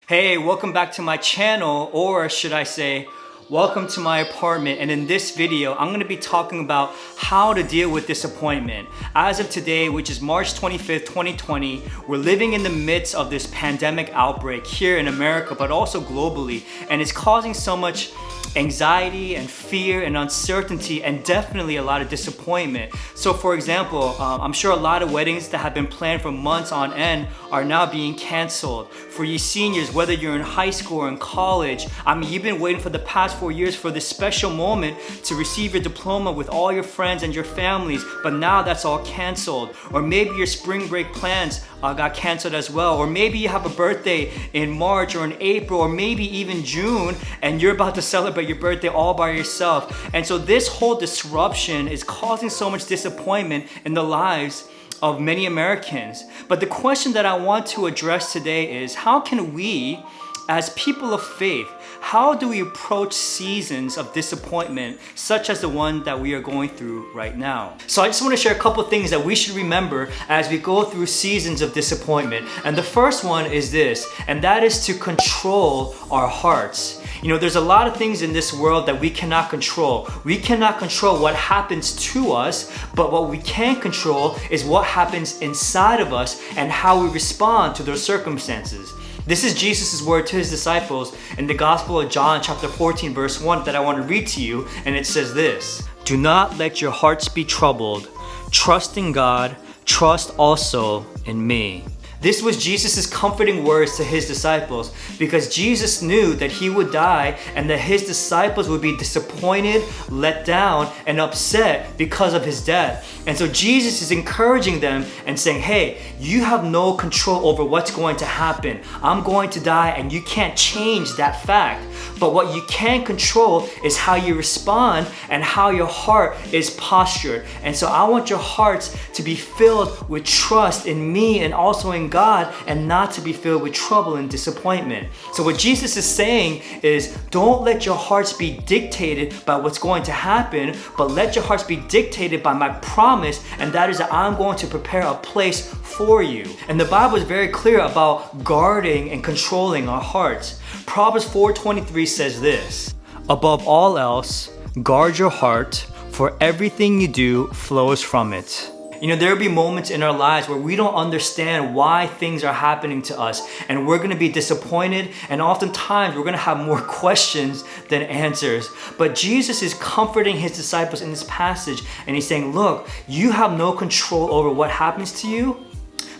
Hey, welcome back to my channel, or should I say, welcome to my apartment. And in this video, I'm gonna be talking about how to deal with disappointment. As of today, which is March 25th, 2020, we're living in the midst of this pandemic outbreak here in America, but also globally. And it's causing so much anxiety and fear and uncertainty and definitely a lot of disappointment. So for example, I'm sure a lot of weddings that have been planned for months on end are now being canceled. For you seniors, whether you're in high school or in college, you've been waiting for the past 4 years for this special moment to receive your diploma with all your friends and your families, but now that's all canceled. Or maybe your spring break plans got canceled as well. Or maybe you have a birthday in March or in April or maybe even June and you're about to celebrate your birthday all by yourself. And so this whole disruption is causing so much disappointment in the lives of many Americans. But the question that I want to address today is, how can we, as people of faith, how do we approach seasons of disappointment such as the one that we are going through right now? So I just want to share a couple of things that we should remember as we go through seasons of disappointment. And the first one is this, and that is to control our hearts. You know, there's a lot of things in this world that we cannot control. We cannot control what happens to us, but what we can control is what happens inside of us and how we respond to those circumstances. This is Jesus' word to his disciples in the Gospel of John chapter 14 verse 1 that I want to read to you, and it says this: "Do not let your hearts be troubled. Trust in God, trust also in me." This was Jesus' comforting words to his disciples because Jesus knew that he would die and that his disciples would be disappointed, let down, and upset because of his death. And so Jesus is encouraging them and saying, hey, you have no control over what's going to happen. I'm going to die and you can't change that fact. But what you can control is how you respond and how your heart is postured. And so I want your hearts to be filled with trust in me and also in God, and not to be filled with trouble and disappointment. So what Jesus is saying is, don't let your hearts be dictated by what's going to happen, but let your hearts be dictated by my promise, and that is that I'm going to prepare a place for you. And the Bible is very clear about guarding and controlling our hearts. Proverbs 4:23 says this: "Above all else, guard your heart, for everything you do flows from it." You know, there will be moments in our lives where we don't understand why things are happening to us, and we're going to be disappointed, and oftentimes we're going to have more questions than answers. But Jesus is comforting his disciples in this passage, and he's saying, look, you have no control over what happens to you,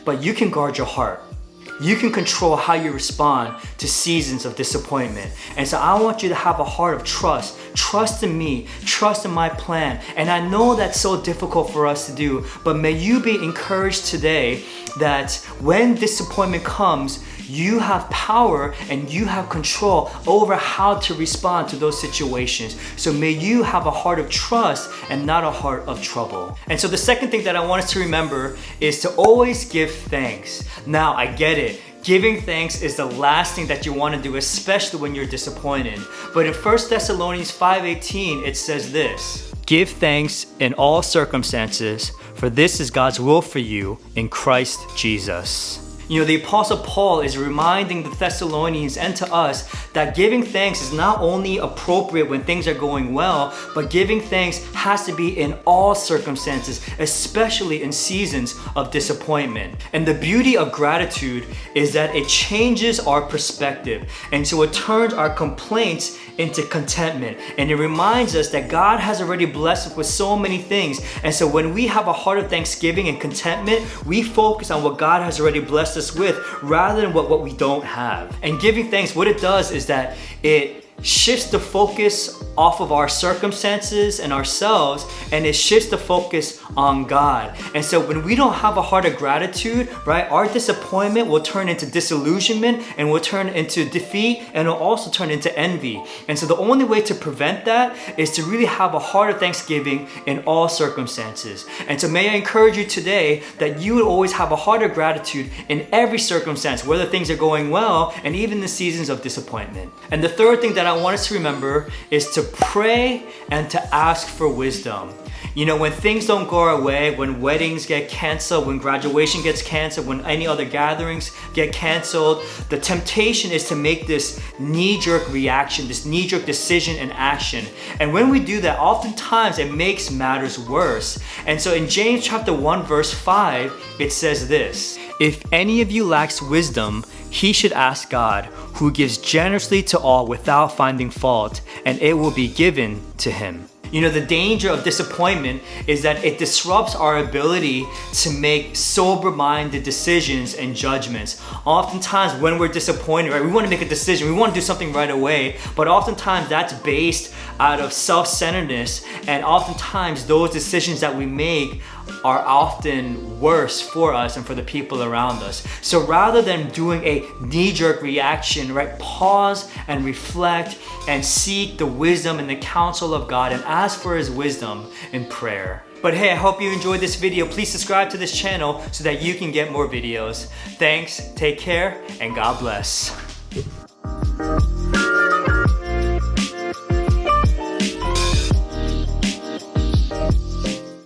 but you can guard your heart. You can control how you respond to seasons of disappointment. And so I want you to have a heart of trust. Trust in me, trust in my plan. And I know that's so difficult for us to do, but may you be encouraged today that when disappointment comes, you have power and you have control over how to respond to those situations. So may you have a heart of trust and not a heart of trouble. And so the second thing that I want us to remember is to always give thanks. Now, I get it. Giving thanks is the last thing that you want to do, especially when you're disappointed. But in 1 Thessalonians 5:18, it says this: "Give thanks in all circumstances, for this is God's will for you in Christ Jesus." You know, the Apostle Paul is reminding the Thessalonians and to us that giving thanks is not only appropriate when things are going well, but giving thanks has to be in all circumstances, especially in seasons of disappointment. And the beauty of gratitude is that it changes our perspective. And so it turns our complaints into contentment. And it reminds us that God has already blessed us with so many things. And so when we have a heart of thanksgiving and contentment, we focus on what God has already blessed us with rather than what we don't have. And giving thanks, what it does is that it shifts the focus off of our circumstances and ourselves, and it shifts the focus on God. And so when we don't have a heart of gratitude, right, our disappointment will turn into disillusionment and will turn into defeat, and will also turn into envy. And so the only way to prevent that is to really have a heart of thanksgiving in all circumstances. And so may I encourage you today that you would always have a heart of gratitude in every circumstance, whether things are going well and even the seasons of disappointment. And the third thing that I want us to remember is to pray and to ask for wisdom. You know, when things don't go our way, when weddings get canceled, when graduation gets canceled, when any other gatherings get canceled, the temptation is to make this knee-jerk reaction, this knee-jerk decision and action. And when we do that, oftentimes it makes matters worse. And so in James chapter 1 verse 5, it says this: "If any of you lacks wisdom, he should ask God, who gives generously to all without finding fault, and it will be given to him." You know, the danger of disappointment is that it disrupts our ability to make sober-minded decisions and judgments. Oftentimes when we're disappointed, right, we want to make a decision, we want to do something right away, but oftentimes that's based out of self-centeredness, and oftentimes those decisions that we make are often worse for us and for the people around us. So rather than doing a knee-jerk reaction, right, pause and reflect and seek the wisdom and the counsel of God and ask for his wisdom in prayer. But hey, I hope you enjoyed this video. Please subscribe to this channel so that you can get more videos. Thanks, take care, and God bless.